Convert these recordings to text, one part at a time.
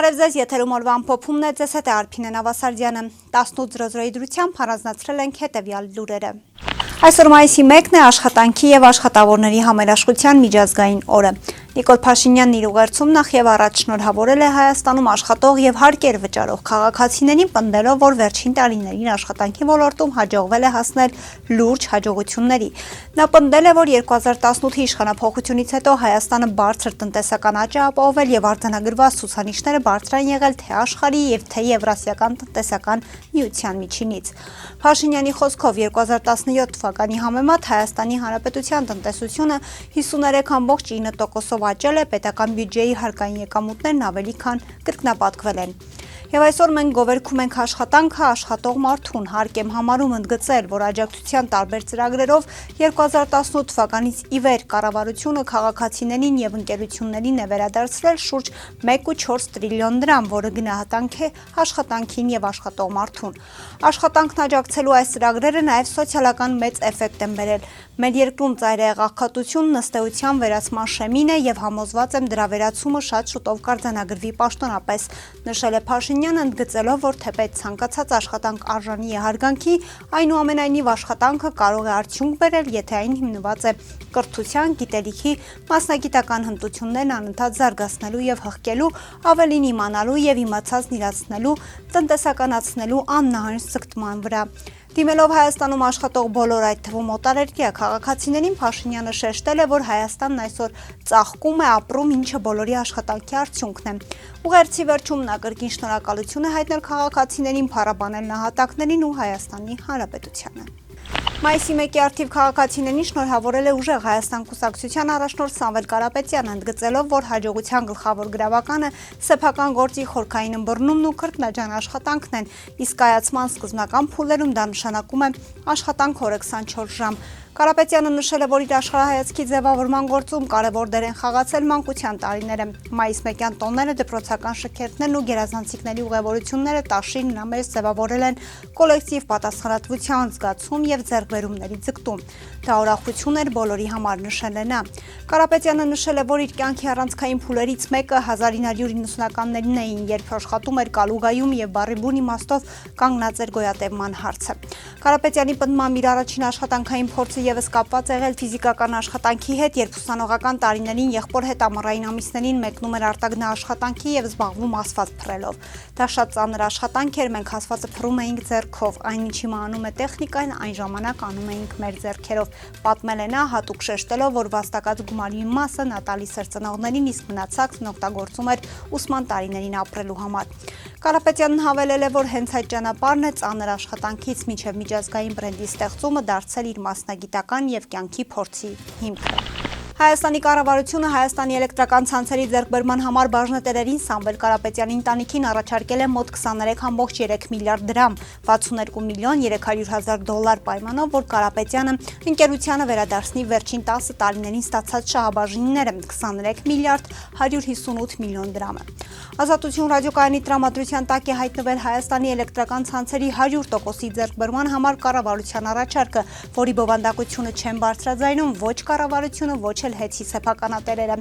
Բարև ձեզ, եթերում օրվա ամփոփումն է, ձեզ հետ է Արփինե Նավասարդյանը։ 18:00-ի դրությամբ առանձնացրել ենք հետևյալ լուրերը։ Այսօր մայիսի 1-ն է աշխատանքի եւ աշխատավորների համերաշխության միջազգային օրը։ Նիկոլ Փաշինյանն իր ուղերձում նախ եւ առաջ շնորհավորել է Հայաստանում աշխատող եւ հարկեր վճարող քաղաքացիներին, պնդելով, որ վերջին տարիներին աշխատանքի ոլորտում հաջողվել է հասնել լուրջ հաջողությունների։ Նա պնդել է, որ 2018-ի իշխանափոխությունից հետո Հայաստանը բարձր տնտեսական աճ է ապահովել եւ արձանագրված ցուցանիշները բարձր են եղել թե աշխարհի եւ թե Եվրասիական տնտեսական միության միջինից։ Փաշինյանի խոսքով 2017 թվականի համեմատ Հայաստանի Հանրապետության տնտեսությունը 53.9%-ով աճել է, պետական բյուջեի հարկային եկամուտներն ավելի քան կրկնապատկվել են։ Եվ այսօր մենք գովերգում ենք աշխատանքը աշխատող մարդուն, հարկ եմ համարում ընդգծել, որ աջակցության տարբեր ծրագրերով 2018 թվականից ի վեր կառավարությունը քաղաքացիներին եւ ընկերություններին է վերադարձրել շուրջ 1.4 տրիլիոն դրամ, որը գնահատանք է աշխատանքին եւ աշխատող մարդուն։ Աշխատանքն աջակցելու այս ծրագրերը նաեւ սոցիալական մեծ էֆեկտ են բերել։ Մեր երկրում ծայրահեղ աղքատությունն ըստ էության վերացման շեմին է եւ համոզված եմ դրա վերացումը շատ շուտով կարձանագրվի պաշտոնապես, նշել է Փաշինյանը, ընդգծելով, որ թեպետ ցանկացած աշխատանք արժանի է հարգանքի, այնուամենայնիվ աշխատանքը կարող է արդյունք բերել, եթե այն հիմնված է կրթության, գիտելիքի, մասնագիտական հմտություններն անընդհատ զարգացնելու եւ հղկելու, ավելին իմանալու եւ իմացածն իրացնելու, տնտեսականացնելու աննահանջ ձգտման վրա։ Դիմելով Հայաստանում աշխատող բոլոր, այդ թվում օտարերկրյա քաղաքացիներին, Փաշինյանը շեշտել է, որ Հայաստանն այսօր ծաղկում է, ապրում, ինչը բոլորի աշխատանքի արդյունքն է։ Ուղերձի վերջում նա կրկին շնորհակալություն է հայտնել քաղաքացիներին, փառաբանել նահատակներին ու Հայաստանի Հանրապետությանը։ Մայիսի 1-ի արդիվ քաղաքացիներին շնորհավորել է Ուժեղ Հայաստան կուսակցության առաջնորդ Սամվել Կարապետյանը, ընդգծելով, որ հաջողության գլխավոր գրավականը սեփական գործի խորքային ըմբռնումն ու քրտնաջան աշխատանքն են, իսկ կայացման սկզբնական փուլերում դա նշանակում է աշխատանք օրը 24 ժամ։ Կարապետյանը նշել է, որ իր աշխարհայացքի ձևավորման գործում կարևոր դեր են խաղացել մանկության տարիները։ Մայիս 1-յան տոնները, դպրոցական շքերթներն ու գերազանցիկների ուղևորությունները տաշին նրա մեջ ձևավորել են կոլեկտիվ պատասխանատվության զգացում եւ ձեռքբերումների ձգտում։ Դա ուրախություն էր բոլորի համար, նշել է նա։ Կարապետյանը նշել է, որ իր կյանքի առանցքային փուլերից մեկը 1990-ականներին էին, երբ աշխատում էր Կալուգայում եւ բառի իմաստով կանգնած էր գոյատևման հարցը։ Կարապետյանի պնդմամբ իր առաջին աշխատանքային փորձը եւս կապված եղել ֆիզիկական աշխատանքի հետ, երբ ուսանողական տարիներին եղբոր հետ ամառային ամիսներին մեկնում էր արտագնա աշխատանքի եւ զբաղվում ասֆալտ փռելով։ Դա շատ ծանր աշխատանք էր, մենք ասֆալտը փռում էինք ձեռքով, այն ինչ հիմա անում է տեխնիկան, այն ժամանակ անում էինք մեր ձեռքերով, պատմել է նա, հատուկ շեշտելով, որ վաստակած գումարի մասը նա տալիս էր ծնողներին, իսկ մնացածն օգտագործում էր ուսման տարիներին ապրելու համար։ Կարապետյանն հավելել է, որ հենց այդ ճանապարհն է ծանր աշխատանքից մինչև միջազգային բրենդի ստեղծումը դարձել իր մասնագիտական եւ կյանքի փորձի հիմքը։ Հայաստանի կառավարությունը Հայաստանի էլեկտրական ցանցերի ձեռքբերման համար բաժնետերերին Սամվել Կարապետյանի ընտանիքին առաջարկել է մոտ 23.3 միլիարդ դրամ, 62 միլիոն 300 հազար դոլար պայմանով, որ Կարապետյանը ընկերությանը վերադարձնի վերջին 10 տարիներին ստացած շահաբաժինները 23 միլիարդ 158 միլիոն դրամը։ Ազատություն ռադիոկայանի տրամադրության տակ է հայտնվել Հայաստանի էլեկտրական ցանցերի 100%-ի ձեռքբերման համար կառավարության առաջարկը, որի բովանդակությունը չեն բարձրաձայնում ոչ կառավարությունը, ոչ էլ հետի սեփականատերերը։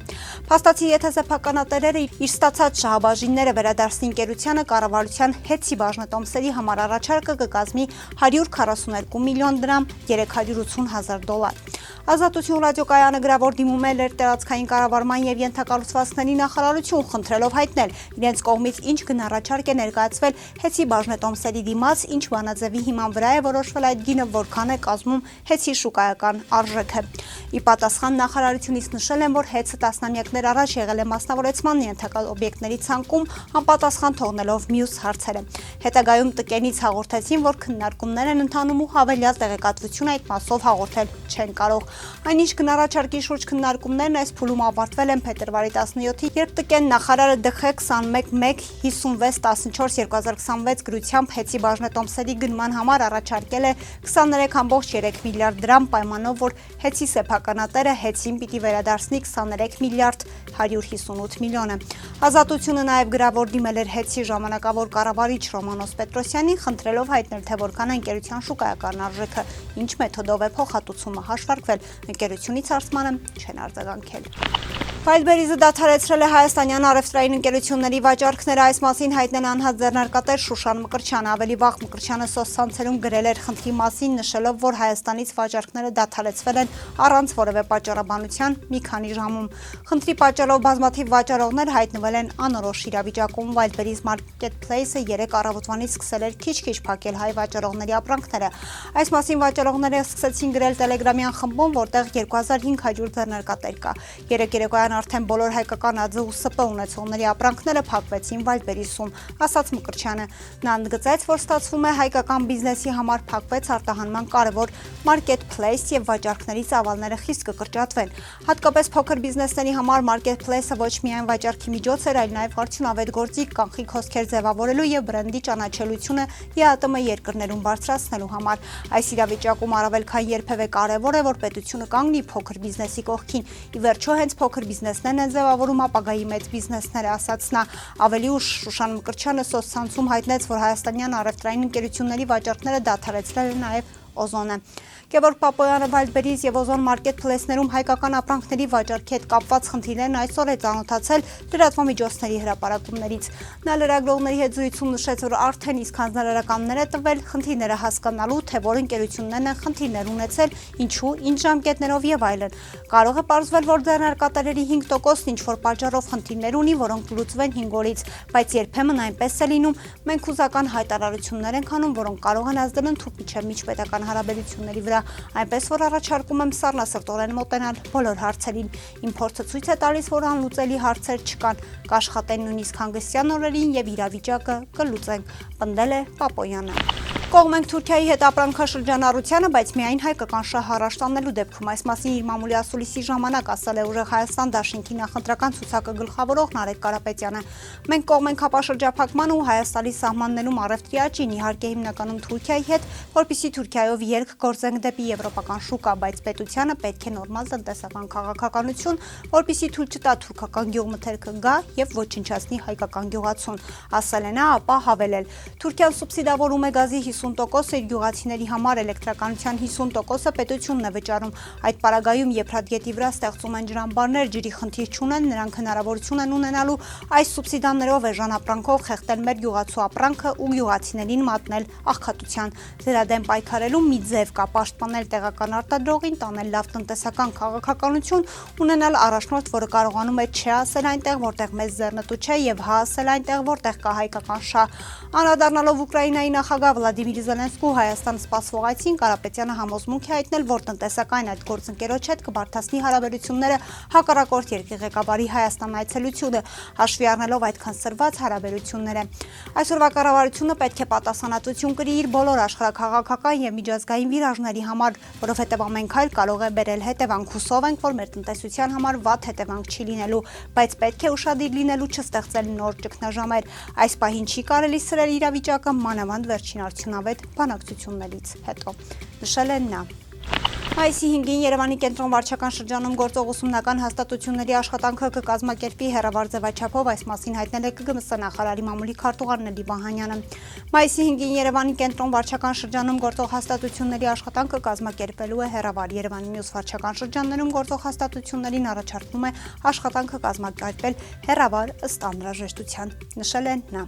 Փաստացի, եթե սեփականատերերը իր ստացած շահաբաժինները վերադարձնի ընկերությանը, կառավարության հետի բաժնետոմսերի համար առաջարկը կկազմի 142 միլիոն դրամ 380 հազար դոլար։ Ազատություն ռադիոկայանը գրավոր դիմում է լրտերացքային կառավարման եւ ենթակառուցվածքների նախարարություն, խնդրելով հայտնել իրենց կողմից ինչ գնահատառաջարկ է ներկայացվել հետի բաժնետոմսերի դիմաց, ինչ բանաձևի հիման վրա է որոշվել այդ գինը, որքան է կազմում հետի շուկայական արժեքը։ Ի պատասխան նախարարությունից նշել են, որ հետը տասնամյակներ առաջ եղել է մասնավորեցման ենթակալ օբյեկտների ցանկում, անպատասխան թողնելով մյուս հարցերը։ Հետագայում տկենից հաղորդեցին, որ քննարկումներ են ընթանում ու հավելյալ տեղեկատվություն այդ մասով հաղորդել չեն կարող։ Այնինչ գնահատառաջարկի շուրջ քննարկումներն այս փուլում ավարտվել են փետրվարի 17-ին, երբ տկեն նախարարը ԴԽ 21.156/2026 գրությամբ հետի բաժնետոմսերի գնման համար առաջարկել է 23.3 միլիարդ դրամ պայմանով, որ հետի սեփականատերը հետին պիտի վերադարձնի 23 միլիարդ 158 միլիոնը։ Ազատությունը նաև գրավոր դիմել էր ՀԵՑ-ի ժամանակավոր կառավարիչ Ռոմանոս Պետրոսյանին, խնդրելով հայտնել, թե որքան է ընկերության շուկայական արժեքը, ինչ մեթոդով է փոխհատուցումը հաշվարկվել, ընկերությունից հարցմանը չեն արձագանքել։ Wildberries-ը դադարեցրել է հայաստանյան առևտրային ընկերությունների վաճառքները, այս մասին հայտնել անհատ ձեռնարկատեր Շուշան Մկրտչյանը, ավելի վաղ Մկրտչյանը սոցցանցերում գրել էր խնդրի մասին, նշելով, որ Հայաստանից վաճառքները դադարեցվել են առանց որևէ պատճառաբանության մի քանի ժամում։ Խնդրի պատճառով բազմաթիվ վաճառողներ հայտնվել են անորոշ իրավիճակում։ Wildberries Marketplace-ը 3 առավոտվանից սկսել էր քիչ-քիչ փակել հայ վաճառողների ապրանքները։ Այս մասին վաճառողները սկսեցին գրել Telegram-յան խմբում, որտեղ 2500 ձեռնարկատեր կա։ Երեկոյան արդեն բոլոր հայկական ԱՁ ու ՍՊ ունեցողների ապրանքները փակվեցին Wildberries-ում, ասաց Մկրտչյանը։ Նա ընդգծեց, որ ստացվում է հայկական բիզնեսի համար փակվեց արտահանման կարևոր Marketplace եւ վաճառքների ծավալները խիստ կկրճատվեն։ Հատկապես փոքր բիզնեսների համար Marketplace-ը ոչ միայն վաճառքի միջոց էր, այլ նաեւ արդյունավետ գործիք, կանխիկ հոսքեր ձևավորելու եւ բրենդի ճանաչելիությունը ԵԱՏՄ երկրներում բարձրացնելու համար։ Այս իրավիճակում առավել քան երբևէ կարևոր է, որ պետությունը կանգնի փոքր բիզնեսի կողքին։ Ի վերջո հենց փոքր բիզնեսներն են ձևավորում ապագայի մեծ բիզնեսները, ասաց նա։ Ավելի ուշ Շուշան Մկրտչյանը սոցցանցում հայտնեց, որ հայաստանյան առևտրային ընկերությունների վաճառքները դադարեցրել է նաև Օզոնը։ Գևորգ Պապոյանը Wildberries եւ Օզոն Marketplace-ներում հայկական ապրանքների վաճառքի հետ կապված խնդիրներն այսօր է ծանոթացել լրատվամիջոցների հրապարակումներից։ Նա լրագրողների հետ զրույցում նշեց, որ արդեն իսկ հանձնարարականներ է տվել խնդիրները հասկանալու, թե որ ընկերություններն են խնդիրներ ունեցել, ինչու, ինչ ժամկետներով եւ այլն։ Կարող է պարզվել, որ ձեռնարկատերերի 5%-ն ինչ-որ պատճառով խնդիրներ ունի, որոնք լուծվեն 5 օրից, բայց երբեմն այնպես է լինում, մենք հուզական հայտարարություններ ենք անում, որոնք կարող են ազդել ընդհանուր միջպետական հարաբերությունների վրա, այնպես որ առաջարկում եմ սառնասրտորեն մոտենալ բոլոր հարցերին։ Իմ փորձը ցույց է տալիս, որ անլուծելի հարցեր չկան, կաշխատեն նույնիսկ հանգստյան օրերին եւ իրավիճակը կլուծենք, պնդել է Պապոյանը։ Կողմ ենք Թուրքիայի հետ ապրանքաշրջանառությանը, բայց միայն հայկական շահ առաջ տանելու դեպքում, այս մասին իր մամուլի ասուլիսի ժամանակ ասել է ուժեղ Հայաստան դաշինքի նախընտրական ցուցակը գլխավորող Նարեկ Կարապետյանը։ Մենք կողմ ենք հապաշրջափակման ու Հայաստանի սահմաններում առևտրի աճին, իհարկե հիմնականում Թուրքիայի հետ, որպեսզի Թուրքիայով ելք գործենք դեպի եվրոպական շուկա, բայց պետությանը պետք է նորմալ տնտեսական քաղաքականություն, որպեսզի թույլ չտա թուրքական գյուղմթերքը գա եւ ոչնչացնի հայկական գյուղացուն, ասել է նա, ապա հավելել. Թուրքիան սուբսիդավորում է գազի 50%, իր գյուղացիների համար էլեկտրականության 50%-ը պետությունն է վճարում։ Այդ պարագայում Եփրատգետի վրա ստեղծում են ջրամբարներ, ջրի խնդիր չունեն, նրանք հնարավորություն են ունենալու այս սուբսիդաներով էժան ապրանքով խեղդել մեր գյուղացու ապրանքը ու գյուղացիներին մատնել աղքատության։ Դրա դեմ պայքարելու մի ձև կա՝ պաշտպանել տեղական արտադրողին, տանել լավ տնտեսական քաղաքականություն, ունենալ առաջնորդ, որը կարողանում է չէ ասել այնտեղ, որտեղ մեզ ձեռնտու չէ, եւ հա ասել այնտեղ, որտեղ կա հայկական շահ։ Անդրադառնալով Ուկրաինայի նախագահ Վլադիմիր Զելենսկու Հայաստան սպասվող այցին, Կարապետյանը համոզմունք է հայտնել, որ տնտեսական այդ գործընկերոջ հետ կբարդացնի հարաբերությունները հակառակորդ երկրի ղեկավարի Հայաստան այցելությունը, հաշվի առնելով այդքան սրված հարաբերությունները։ Այսօրվա կառավարությունը պետք է պատասխանատվություն կրի իր բոլոր աշխարհաքաղաքական եւ միջազգային վիրաժների համար, որովհետեւ ամեն քայլ կարող է բերել հետևանք։ Հուսով ենք, որ մեր տնտեսության համար վատ հետևանք չի լինելու, բայց պետք է ուշադիր լինելու չստեղծել նոր ճգնաժամեր։ Այս պահին չի կարելի սրել իրավիճակը մանավանդ վերջին արդյունավետ բանակցություններից հետո, նշել են նա։ Մայիսի 5-ին Երևանի կենտրոն վարչական շրջանում գործող ուսումնական հաստատությունների աշխատանքը կկազմակերպի հեռավար ձևաչափով, այս մասին հայտնել է ԿԳՄՍ նախարարի մամուլի քարտուղար Նելի Վահանյանը։ Մայիսի 5-ին Երևանի կենտրոն վարչական շրջանում գործող հաստատությունների աշխատանքը կազմակերպելու է հեռավար։ Երևանի մյուս վարչական շրջաններում գործող հաստատություններին առաջարկվում է աշխատանքը կազմակերպել հեռավար ըստ անհրաժեշտության, նշել են նա։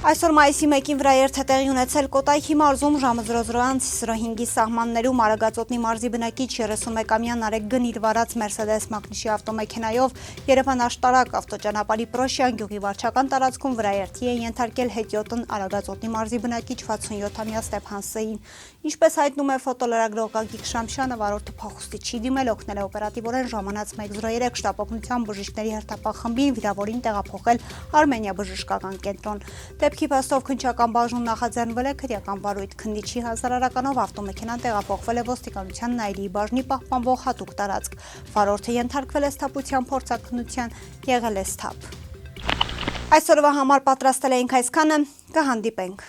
Այսօր մայիսի 1-ին վրա երթ է տեղի ունեցել Կոտայքի մարզում ժամը 00:05-ի սահմաններում Արագածոտնի մարզի բնակիչ 31-ամյա Նարեկ Գնիր վարած Mercedes Magnus-ի ավտոմեքենայով Երևան-Աշտարակ ավտոճանապարհի Պրոշյան գյուղի վարչական տարածքում վրաերթի է ենթարկել հետիոտն Արագածոտնի մարզի բնակիչ 67-ամյա Ստեփան Ս-ին։ Ինչպես հայտնում է ֆոտոլրագրող Գագիկ Շամշյանը, վարորդը փախուստի չի դիմել, օգնել է օպերատիվորեն ժամանած 103 շտապօգնության բժիշկների հերթապահ խմբին վիրավորին տեղափոխել Արմենիա բժշկական կենտրոն։ Դեպքի փաստով քննչական բաժնում նախաձեռնվել է քրեական վարույթ, քննիչի հանձնարարականով ավտոմեքենան տեղափոխվել է ոստիկանության Նայիրի բաժնի պահպանվող հատուկ տարածք։ Վարորդը ենթարկվել է սթափության փորձաքննության, եղել է սթափ։ Այսօրվա համար պատրաստել էինք այսքանը, կհանդիպենք։